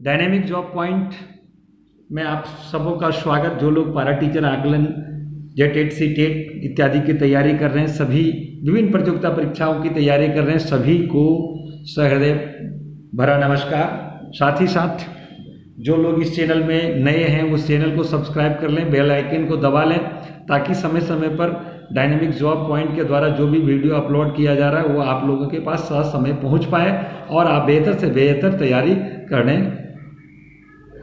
Dynamic job point में आप सबों का स्वागत। जो लोग पारा टीचर आकलन जेटेट सीटेट इत्यादि की तैयारी कर रहे हैं, सभी विभिन्न प्रतियोगिता परीक्षाओं की तैयारी कर रहे हैं, सभी को सहृदय भरा नमस्कार। साथ ही साथ जो लोग इस चैनल में नए हैं उस चैनल को सब्सक्राइब कर लें, बेल आइकन को दबा लें, ताकि समय समय पर डायनेमिक जॉब पॉइंट के द्वारा जो भी वीडियो अपलोड किया जा रहा है वो आप लोगों के पास समय पहुंच पाए और आप बेहतर से बेहतर तैयारी करने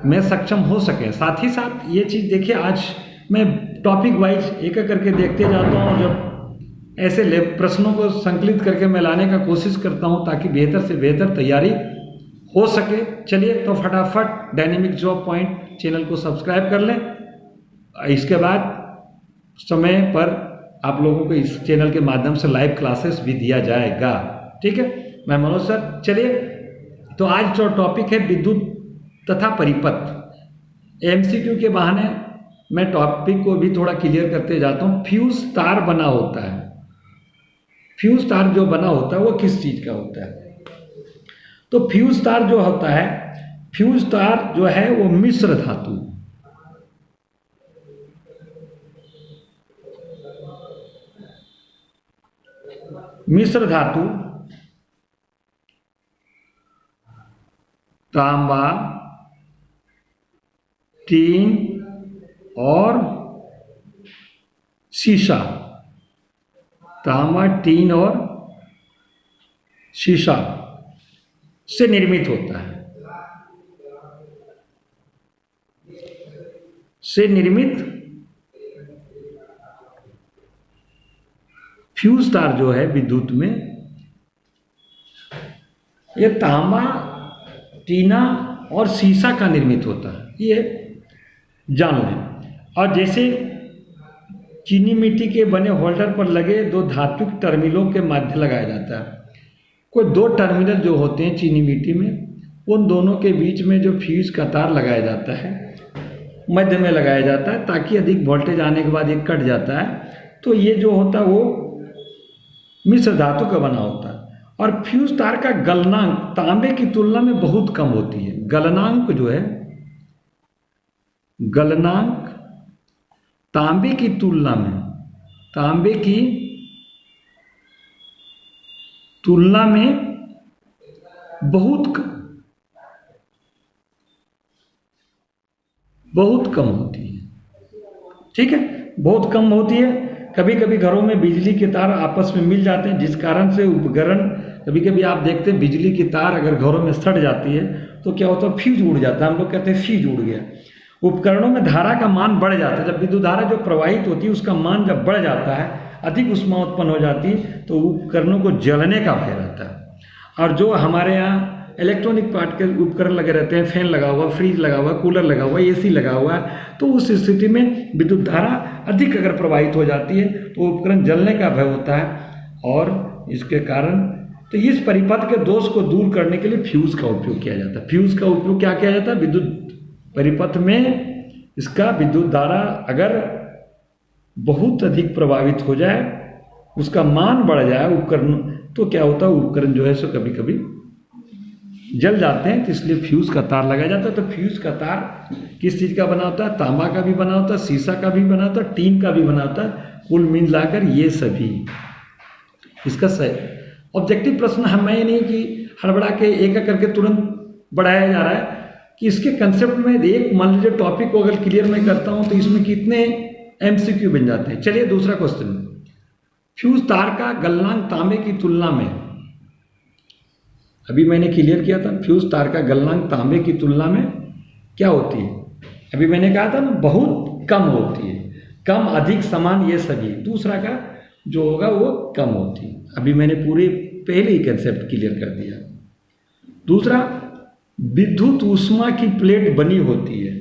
में सक्षम हो सके। साथ ही साथ ये चीज़ देखिए, आज मैं टॉपिक वाइज एक एक करके देखते जाता हूँ और जब ऐसे प्रश्नों को संकलित करके मैं लाने का कोशिश करता हूँ ताकि बेहतर से बेहतर तैयारी हो सके। चलिए तो फटाफट डायनेमिक जॉब पॉइंट चैनल को सब्सक्राइब कर लें। इसके बाद समय पर आप लोगों को इस चैनल के माध्यम से लाइव क्लासेस भी दिया जाएगा। ठीक है, मैं मनोज सर। चलिए तो आज जो टॉपिक है विद्युत तथा परिपथ। एमसीक्यू के बहाने मैं टॉपिक को भी थोड़ा क्लियर करते जाता हूँ। फ्यूज तार बना होता है, फ्यूज तार जो बना होता है वो किस चीज़ का होता है? तो फ्यूज तार जो होता है, फ्यूज तार जो है वो मिश्र धातु, मिश्र धातु तांबा, टीन और शीशा, तांबा, टीन और शीशा से निर्मित होता है, से निर्मित फ्यूज तार जो है विद्युत में, ये तांबा, टीना और शीशा का निर्मित होता है, ये जान लें। और जैसे चीनी मिट्टी के बने होल्डर पर लगे दो धात्विक टर्मिनलों के मध्य लगाया जाता है। कोई दो टर्मिनल जो होते हैं चीनी मिट्टी में, उन दोनों के बीच में जो फ्यूज का तार लगाया जाता है, मध्य में लगाया जाता है, ताकि अधिक वोल्टेज आने के बाद ये कट जाता है। तो ये जो होता है वो मिश्र धातु का बना होता है। और फ्यूज तार का गलनांक तांबे की तुलना में बहुत कम होती है। गलनांक जो है, गलनांक तांबे की तुलना में, तांबे की तुलना में बहुत कम होती है। ठीक है, बहुत कम होती है। कभी कभी घरों में बिजली के तार आपस में मिल जाते हैं, जिस कारण से उपकरण, कभी कभी आप देखते हैं बिजली की तार अगर घरों में सट जाती है तो क्या होता है, फ्यूज उड़ जाता है। हम लोग कहते हैं फ्यूज उड़ गया। उपकरणों में धारा का मान बढ़ जाता है। जब विद्युत धारा जो प्रवाहित होती है उसका मान जब बढ़ जाता है, अधिक ऊष्मा उत्पन्न हो जाती है, तो उपकरणों को जलने का भय रहता है। और जो हमारे यहाँ इलेक्ट्रॉनिक पार्ट के उपकरण लगे रहते हैं, फैन लगा हुआ, फ्रिज लगा हुआ, कूलर लगा हुआ, एसी लगा हुआ है, तो उस स्थिति में विद्युत धारा अधिक अगर प्रवाहित हो जाती है तो उपकरण जलने का भय होता है। और इसके कारण तो इस परिपथ के दोष को दूर करने के लिए फ्यूज का उपयोग किया जाता है। फ्यूज का उपयोग क्या किया जाता है? विद्युत परिपथ में इसका विद्युत धारा अगर बहुत अधिक प्रभावित हो जाए, उसका मान बढ़ जाए उपकरण, तो क्या होता है, उपकरण जो है सो कभी कभी जल जाते हैं। तो इसलिए फ्यूज का तार लगाया जाता है। तो फ्यूज का तार किस चीज़ का बना होता है? तांबा का भी बना होता है, शीशा का भी बना होता है, टीन का भी बना होता है। कुल मिलाकर ये सभी इसका सही ऑब्जेक्टिव प्रश्न हमें ये नहीं कि हड़बड़ा के एक एक करके तुरंत बढ़ाया जा रहा है, कि इसके कंसेप्ट में एक मान लीजिए टॉपिक को अगर क्लियर मैं करता हूँ तो इसमें कितने एमसीक्यू बन जाते हैं। चलिए दूसरा क्वेश्चन, फ्यूज तार का गलनांक तांबे की तुलना में, अभी मैंने क्लियर किया था फ्यूज तार का गलनांक तांबे की तुलना में क्या होती है। अभी मैंने कहा था ना, बहुत कम होती है। कम, अधिक, समान, ये सभी। दूसरा का जो होगा वो कम होती है। अभी मैंने पूरे पहले ही कंसेप्ट क्लियर कर दिया। दूसरा, विद्युत ऊष्मा की प्लेट बनी होती है।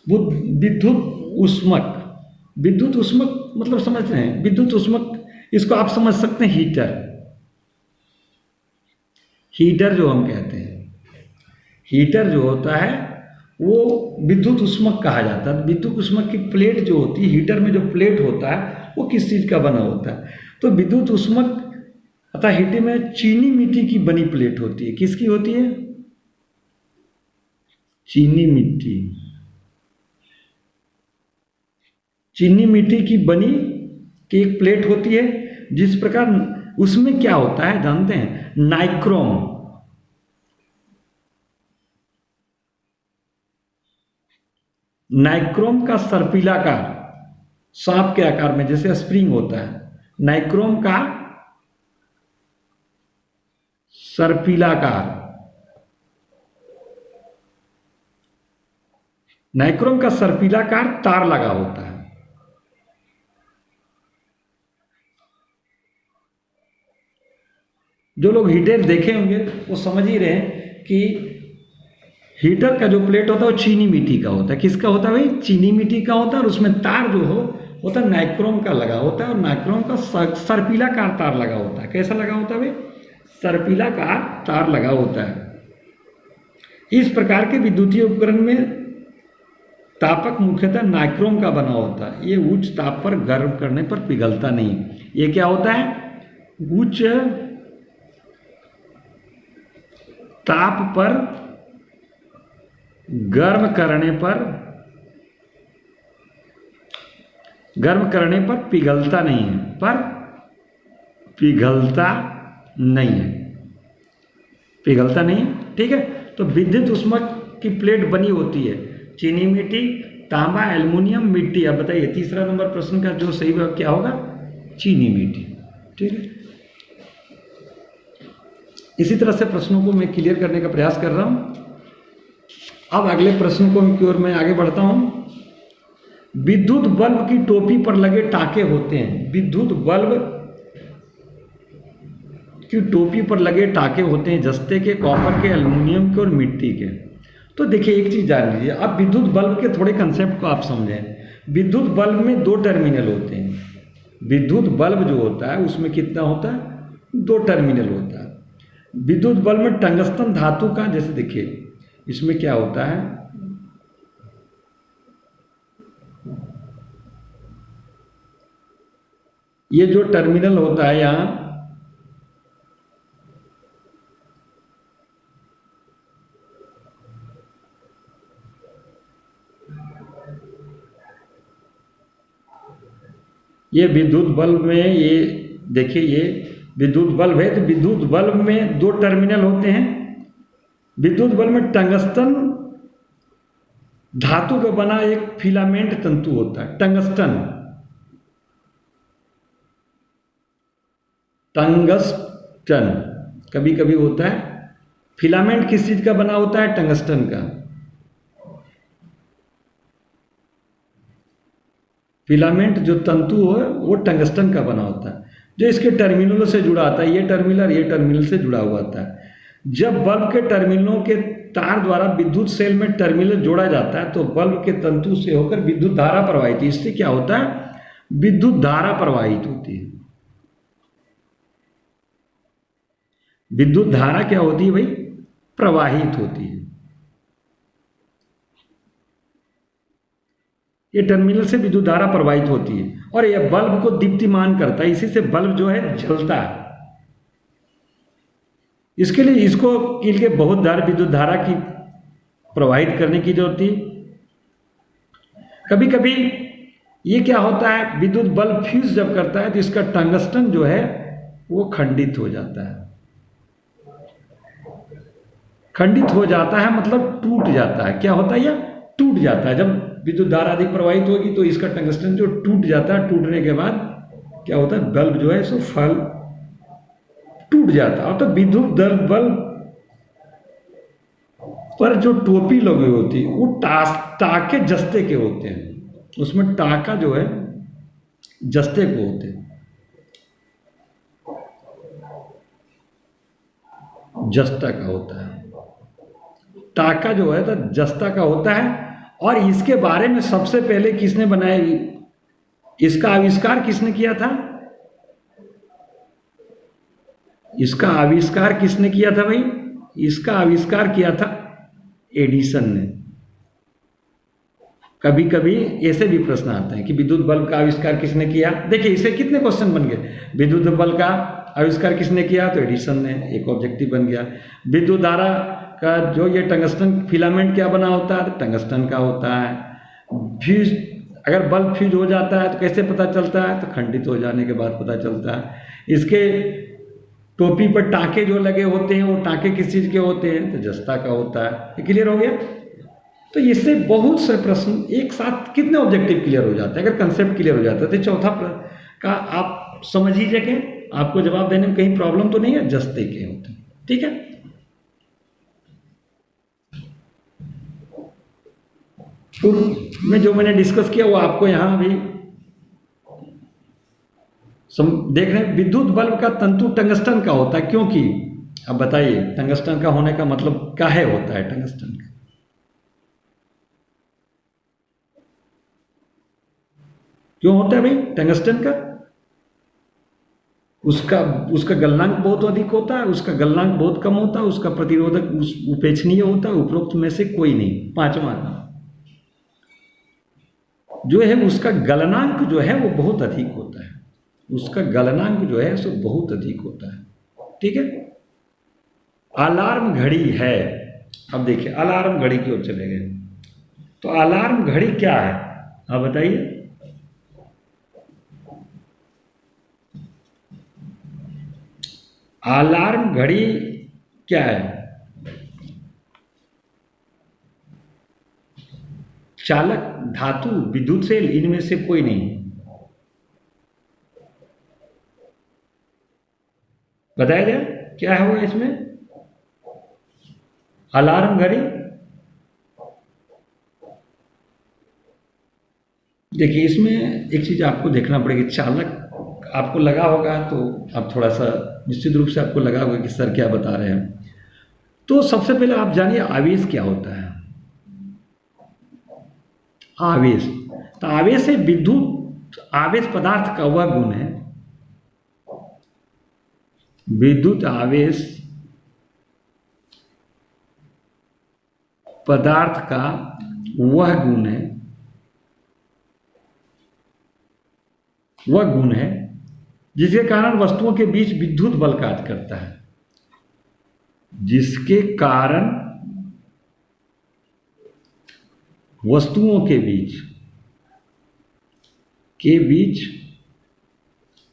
वो विद्युत ऊष्मक, विद्युत ऊष्मक मतलब समझ रहे हैं? विद्युत ऊष्मक, इसको आप समझ सकते हैं हीटर। हीटर जो हम कहते हैं, हीटर जो होता है वो विद्युत ऊष्मक कहा जाता है। विद्युत ऊष्मक की प्लेट जो होती है, हीटर में जो प्लेट होता है वो किस चीज़ का बना होता है? तो विद्युत ऊष्मक अतः हीटर में चीनी मिट्टी की बनी प्लेट होती है। किसकी होती है? चीनी मिट्टी, चीनी मिट्टी की बनी कि एक प्लेट होती है, जिस प्रकार उसमें क्या होता है जानते हैं, नाइक्रोम, नाइक्रोम का सर्पिलाकार, सांप के आकार में जैसे स्प्रिंग होता है, नाइक्रोम का सर्पिलाकार, नाइक्रोम का सर्पिलाकार तार लगा होता है। जो लोग हीटर देखे होंगे वो समझ ही रहे हैं कि हीटर का जो प्लेट होता है वो चीनी मिट्टी का होता है। किसका होता है भाई? चीनी मिट्टी का होता है, और उसमें तार जो होता है नाइक्रोम का लगा होता है, और नाइक्रोम का सर्पिलाकार तार लगा होता है। कैसा लगा होता है भाई? सर्पिलाकार तार लगा होता है। इस प्रकार के विद्युतीय उपकरण में तापक मुख्यतः नाइक्रोम का बना होता है। ये उच्च ताप पर गर्म करने पर पिघलता नहीं। ये क्या होता है? उच्च ताप पर गर्म करने पर पिघलता नहीं है, पिघलता नहीं है। ठीक है, तो विद्युत ऊष्मा की प्लेट बनी होती है चीनी मिट्टी, तांबा, एल्युमिनियम, मिट्टी। अब बताइए तीसरा नंबर प्रश्न का जो सही क्या होगा? चीनी मिट्टी। ठीक है, इसी तरह से प्रश्नों को मैं क्लियर करने का प्रयास कर रहा हूं। अब अगले प्रश्न की ओर मैं आगे बढ़ता हूं। विद्युत बल्ब की टोपी पर लगे टाके होते हैं। विद्युत बल्ब की टोपी पर लगे टाके होते हैं जस्ते के, कॉपर के, एल्युमिनियम के और मिट्टी के। तो देखिए एक चीज जान लीजिए, अब विद्युत बल्ब के थोड़े कंसेप्ट को आप समझें। विद्युत बल्ब में 2 टर्मिनल होते हैं। विद्युत बल्ब जो होता है उसमें कितना होता है? 2 टर्मिनल होता है। विद्युत बल्ब में टंगस्टन धातु का, जैसे देखिए इसमें क्या होता है, ये जो टर्मिनल होता है यहां, ये विद्युत बल्ब में, ये देखिए ये विद्युत बल्ब है, तो विद्युत बल्ब में 2 टर्मिनल होते हैं। विद्युत बल्ब में टंगस्टन धातु का बना एक फिलामेंट तंतु होता है। टंगस्टन कभी कभी होता है। फिलामेंट किस चीज का बना होता है? टंगस्टन का। फिलामेंट जो तंतु है वो टंगस्टन का बना होता है, जो इसके टर्मिनलों से जुड़ा आता है। ये टर्मिनल से जुड़ा हुआ आता है। जब बल्ब के टर्मिनलों के तार द्वारा विद्युत सेल में टर्मिनल जोड़ा जाता है तो बल्ब के तंतु से होकर विद्युत धारा प्रवाहित होती है। इससे क्या होता है? विद्युत धारा प्रवाहित होती है। विद्युत धारा क्या होती है भाई? प्रवाहित होती है। ये टर्मिनल से विद्युत धारा प्रवाहित होती है और यह बल्ब को दीप्तिमान करता है। इसी से बल्ब जो है जलता है। इसके लिए इसको बहुत विद्युत धारा की प्रवाहित करने की जरूरत थी। कभी कभी ये क्या होता है, विद्युत बल्ब फ्यूज जब करता है तो इसका टंगस्टन जो है वो खंडित हो जाता है। खंडित हो जाता है मतलब टूट जाता है। क्या होता है? यह टूट जाता है। जब विद्युत धारा अधिक प्रवाहित होगी तो इसका टंगस्टन जो टूट जाता है, टूटने के बाद क्या होता है? बल्ब जो है सो फल टूट जाता है। तो विद्युत बल्ब पर जो टोपी लगी होती है वो टाके जस्ते के होते हैं। उसमें टाका जो है जस्ते को होते हैं, जस्ता का होता है। टाका जो है तो जस्ता का होता है। और इसके बारे में सबसे पहले किसने बनाया? इसका आविष्कार किसने किया था? इसका आविष्कार किसने किया था भाई? इसका आविष्कार किया था एडिसन ने। कभी कभी ऐसे भी प्रश्न आते हैं कि विद्युत बल्ब का आविष्कार किसने किया। देखिए इसे कितने क्वेश्चन बन गए। विद्युत बल्ब का आविष्कार किसने किया? तो एडिसन ने, एक ऑब्जेक्टिव बन गया। विद्युत धारा का जो ये टंगस्टन फिलामेंट क्या बना होता है, तो टंगस्टन का होता है। फ्यूज, अगर बल्ब फ्यूज हो जाता है तो कैसे पता चलता है, तो खंडित हो जाने के बाद पता चलता है। इसके टोपी पर टाँके जो लगे होते हैं वो टाँके किस चीज़ के होते हैं, तो जस्ता का होता है। ये क्लियर हो गया। तो इससे बहुत से प्रश्न एक साथ कितने ऑब्जेक्टिव क्लियर हो जाते हैं अगर कंसेप्ट क्लियर हो जाता है। तो चौथा का आप समझ ही सकें, आपको जवाब देने में कहीं प्रॉब्लम तो नहीं है, जस्ते के होते हैं। ठीक है। तो मैं जो मैंने डिस्कस किया वो आपको यहाँ भी देख रहे हैं। विद्युत बल्ब का तंतु टंगस्टन का होता है, क्योंकि अब बताइए टंगस्टन का होने का मतलब काहे होता है टंगस्टन का? क्यों होता है भाई टंगस्टन का? उसका गलनांक बहुत अधिक होता है, उसका गलनांक बहुत कम होता है, उसका प्रतिरोधक उपेक्षणीय होता है, उपरोक्त में से कोई नहीं। पांचवा जो है उसका गलनांक जो है वो बहुत अधिक होता है, उसका गलनांक जो है सो बहुत अधिक होता है। ठीक है। अलार्म घड़ी है। अब देखिए अलार्म घड़ी की ओर चले गए, तो अलार्म घड़ी क्या है आप बताइए। अलार्म घड़ी क्या है? चालक, धातु, विद्युत सेल, इनमें से कोई नहीं। बताया जाए क्या होगा इसमें? अलार्म घड़ी देखिए इसमें एक चीज आपको देखना पड़ेगी। चालक आपको लगा होगा तो आप थोड़ा सा निश्चित रूप से आपको लगा होगा कि सर क्या बता रहे हैं। तो सबसे पहले आप जानिए आवेश क्या होता है। आवेश, तो आवेश है विद्युत आवेश पदार्थ का वह गुण है, विद्युत आवेश पदार्थ का वह गुण है, वह गुण है जिसके कारण वस्तुओं के बीच विद्युत बल कार्य करता है, जिसके कारण वस्तुओं के बीच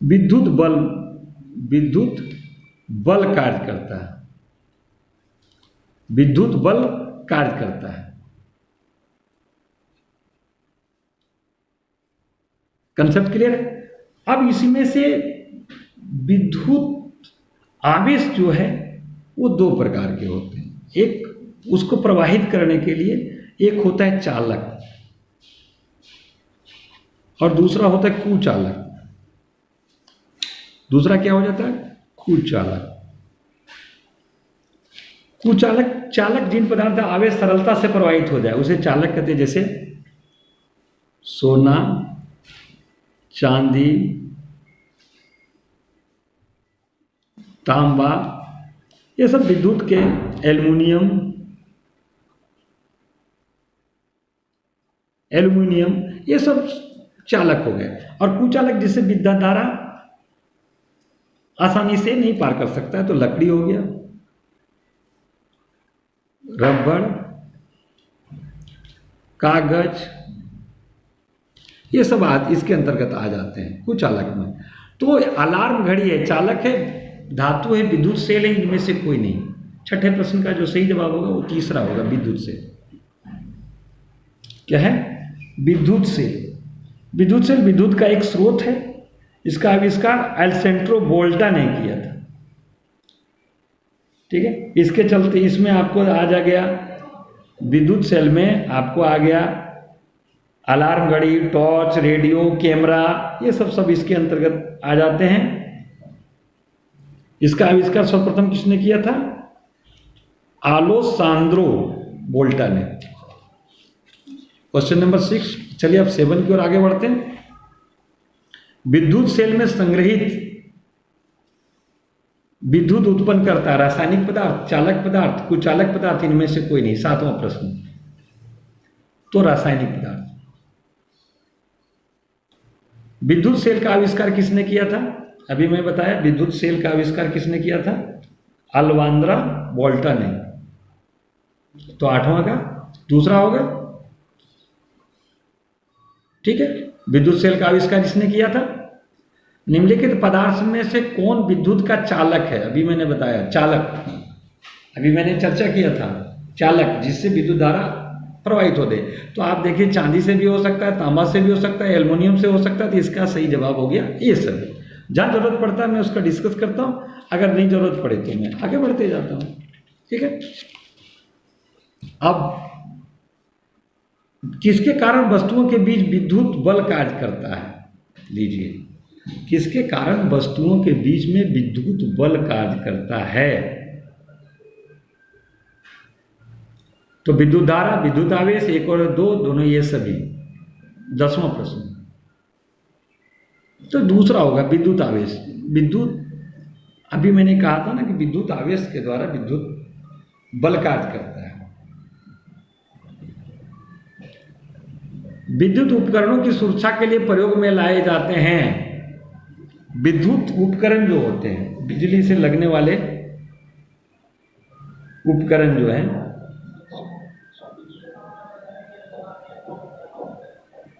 विद्युत बल कार्य करता है, विद्युत बल कार्य करता है। कंसेप्ट क्लियर है? अब इसमें से विद्युत आवेश जो है वो दो प्रकार के होते हैं। एक उसको प्रवाहित करने के लिए एक होता है चालक और दूसरा होता है कुचालक। दूसरा क्या हो जाता है? कुचालक। कुचालक, चालक जिन पदार्थ का आवेश सरलता से प्रवाहित हो जाए उसे चालक कहते हैं। जैसे सोना, चांदी, तांबा, ये सब विद्युत के, एल्युमिनियम ये सब चालक हो गए। और कुचालक जिससे विद्युत धारा आसानी से नहीं पार कर सकता है, तो लकड़ी हो गया, रबड़, कागज, ये सब इसके अंतर्गत आ जाते हैं कुचालक में। तो अलार्म घड़ी है, चालक है, धातु है, विद्युत सेल है, इनमें से कोई नहीं। छठे प्रश्न का जो सही जवाब होगा वो तीसरा होगा, विद्युत सेल। क्या है? विद्युत सेल। विद्युत सेल विद्युत का एक स्रोत है। इसका आविष्कार अल्सेंड्रो वोल्टा ने किया था। ठीक है। इसके चलते इसमें आपको आ जा गया, विद्युत सेल में आपको आ गया अलार्म घड़ी, टॉर्च, रेडियो, कैमरा, ये सब इसके अंतर्गत आ जाते हैं। इसका आविष्कार सर्वप्रथम किसने किया था? आलेसांद्रो वोल्टा ने। Question number 6। चलिए अब 7 की ओर आगे बढ़ते हैं। विद्युत सेल में संग्रहित विद्युत उत्पन्न करता है रासायनिक पदार्थ, चालक पदार्थ, कुचालक पदार्थ, इनमें से कोई नहीं। 7वां प्रश्न। तो रासायनिक पदार्थ। विद्युत सेल का आविष्कार किसने किया था? अभी मैं बताया विद्युत सेल का आविष्कार किसने किया था? अल्वांद्रा वोल्टा ने। तो 8वां का दूसरा होगा। ठीक है, विद्युत सेल का आविष्कार किसने किया था? निम्नलिखित पदार्थ में से कौन विद्युत का चालक है? अभी मैंने बताया चालक, अभी मैंने चर्चा किया था चालक, जिससे विद्युत धारा प्रवाहित हो दे। तो आप देखिए, चांदी से भी हो सकता है, तांबा से भी हो सकता है, एल्युमिनियम से हो सकता है। तो इसका सही जवाब हो गया ये सब। जहाँ जरूरत पड़ता है मैं उसका डिस्कस करता हूँ, अगर नहीं जरूरत पड़े तो मैं आगे बढ़ते जाता हूँ। ठीक है, अब किसके कारण वस्तुओं के बीच विद्युत बल कार्य करता है? लीजिए, किसके कारण वस्तुओं के बीच में विद्युत बल कार्य करता है? तो विद्युत धारा, विद्युत आवेश, 1 और 2 दोनों, ये सभी। 10वां प्रश्न, तो दूसरा होगा विद्युत आवेश। विद्युत, अभी मैंने कहा था ना कि विद्युत आवेश के द्वारा विद्युत बल कार्य करता है। विद्युत उपकरणों की सुरक्षा के लिए प्रयोग में लाए जाते हैं। विद्युत उपकरण जो होते हैं, बिजली से लगने वाले उपकरण जो हैं,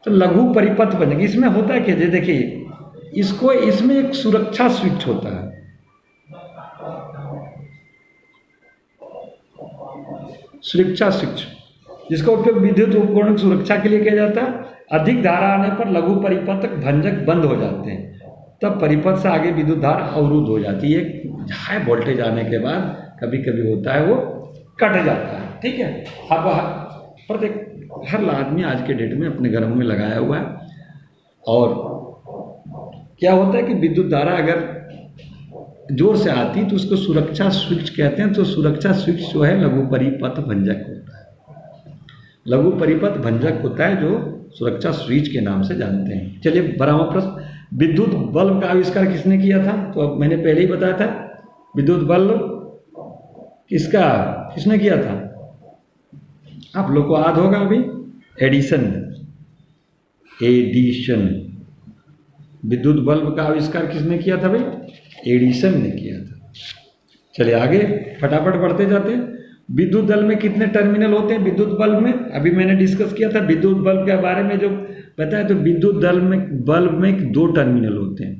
तो लघु परिपथ बनेगी। इसमें होता है क्या? देखिए, इसको, इसमें एक सुरक्षा स्विच होता है। सुरक्षा स्विच, जिसका उपयोग विद्युत उपकरणों की सुरक्षा के लिए किया जाता है। अधिक धारा आने पर लघु परिपथक भंजक बंद हो जाते हैं, तब परिपथ से आगे विद्युत धारा अवरुद्ध हो जाती है। हाई वोल्टेज आने के बाद कभी कभी होता है वो कट जाता है। ठीक है, अब प्रत्येक हर आदमी आज के डेट में अपने घरों में लगाया हुआ है। और क्या होता है कि विद्युत धारा अगर जोर से आती तो उसको सुरक्षा स्विच कहते हैं। तो सुरक्षा स्विच जो है लघु परिपथ भंजक होता है। लघु परिपथ भंजक होता है जो सुरक्षा स्विच के नाम से जानते हैं। चलिए, 12वां प्रश्न, विद्युत बल्ब का आविष्कार किसने किया था? तो अब मैंने पहले ही बताया था, विद्युत बल्ब किसने किया था? आप लोग को याद होगा अभी, एडिसन। विद्युत बल्ब का आविष्कार किसने किया था भाई? एडिसन ने किया था। चलिए आगे फटाफट बढ़ते जाते हैं। विद्युत बल्ब में कितने टर्मिनल होते हैं? विद्युत बल्ब में अभी मैंने डिस्कस किया था विद्युत बल्ब के बारे में जो बताया। तो विद्युत बल्ब में 2 टर्मिनल होते हैं।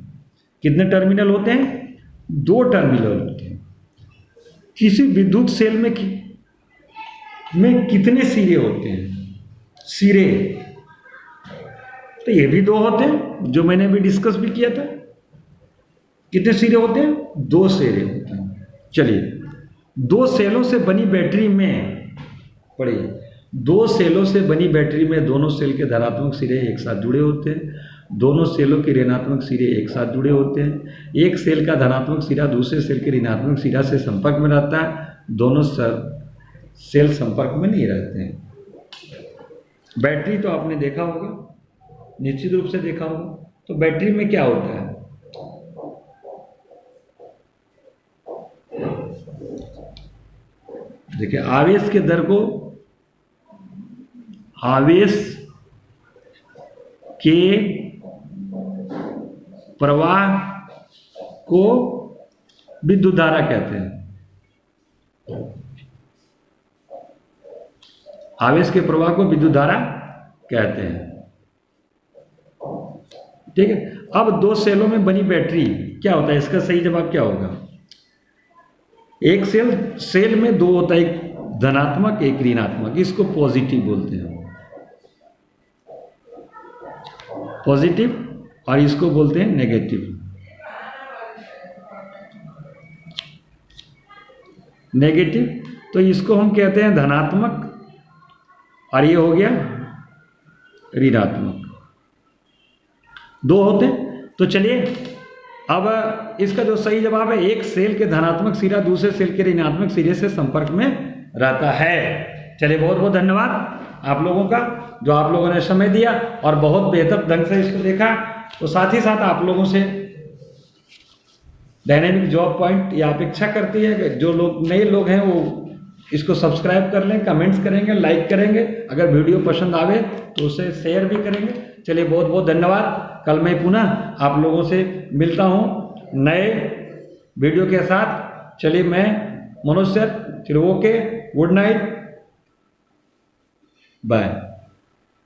कितने टर्मिनल होते हैं? 2 टर्मिनल होते हैं। किसी विद्युत सेल में कितने सिरे होते हैं? सिरे, तो ये भी 2 होते हैं, जो मैंने अभी डिस्कस भी किया था। कितने सिरे होते हैं? 2 सिरे होते हैं। चलिए, 2 सेलों से बनी बैटरी में, पढ़िए, 2 सेलों से बनी बैटरी में दोनों सेल के धनात्मक सिरे एक साथ जुड़े होते हैं। दोनों सेलों के ऋणात्मक सिरे एक साथ जुड़े होते हैं। एक सेल का धनात्मक सिरा दूसरे सेल के ऋणात्मक सिरा से संपर्क में रहता है। दोनों सेल संपर्क में नहीं रहते हैं। बैटरी तो आपने देखा होगा, निश्चित रूप से देखा होगा। तो बैटरी में क्या होता है? देखिए, आवेश के दर को, आवेश के प्रवाह को विद्युत धारा कहते हैं। आवेश के प्रवाह को विद्युत धारा कहते हैं। ठीक है, अब 2 सेलों में बनी बैटरी क्या होता है? इसका सही जवाब क्या होगा? एक सेल में 2 होता है, एक धनात्मक एक ऋणात्मक। इसको पॉजिटिव बोलते हैं, पॉजिटिव, और इसको बोलते हैं नेगेटिव। नेगेटिव, तो इसको हम कहते हैं धनात्मक, और ये हो गया ऋणात्मक। 2 होते हैं। तो चलिए, अब इसका जो सही जवाब है, एक सेल के धनात्मक सिरा दूसरे सेल के ऋणात्मक सिरे से संपर्क में रहता है। चलिए, बहुत बहुत धन्यवाद आप लोगों का, जो आप लोगों ने समय दिया और बहुत बेहतर ढंग से इसको देखा। तो साथ ही साथ आप लोगों से डायनेमिक जॉब पॉइंट ये अपेक्षा करती है कि जो लोग नए लोग हैं वो इसको सब्सक्राइब कर लें, कमेंट्स करेंगे, लाइक करेंगे, अगर वीडियो पसंद आवे तो उसे शेयर भी करेंगे। चलिए, बहुत बहुत धन्यवाद। कल मैं पुनः आप लोगों से मिलता हूँ नए वीडियो के साथ। चलिए, मैं मनोज सर, फिर ओके, गुड नाइट, बाय।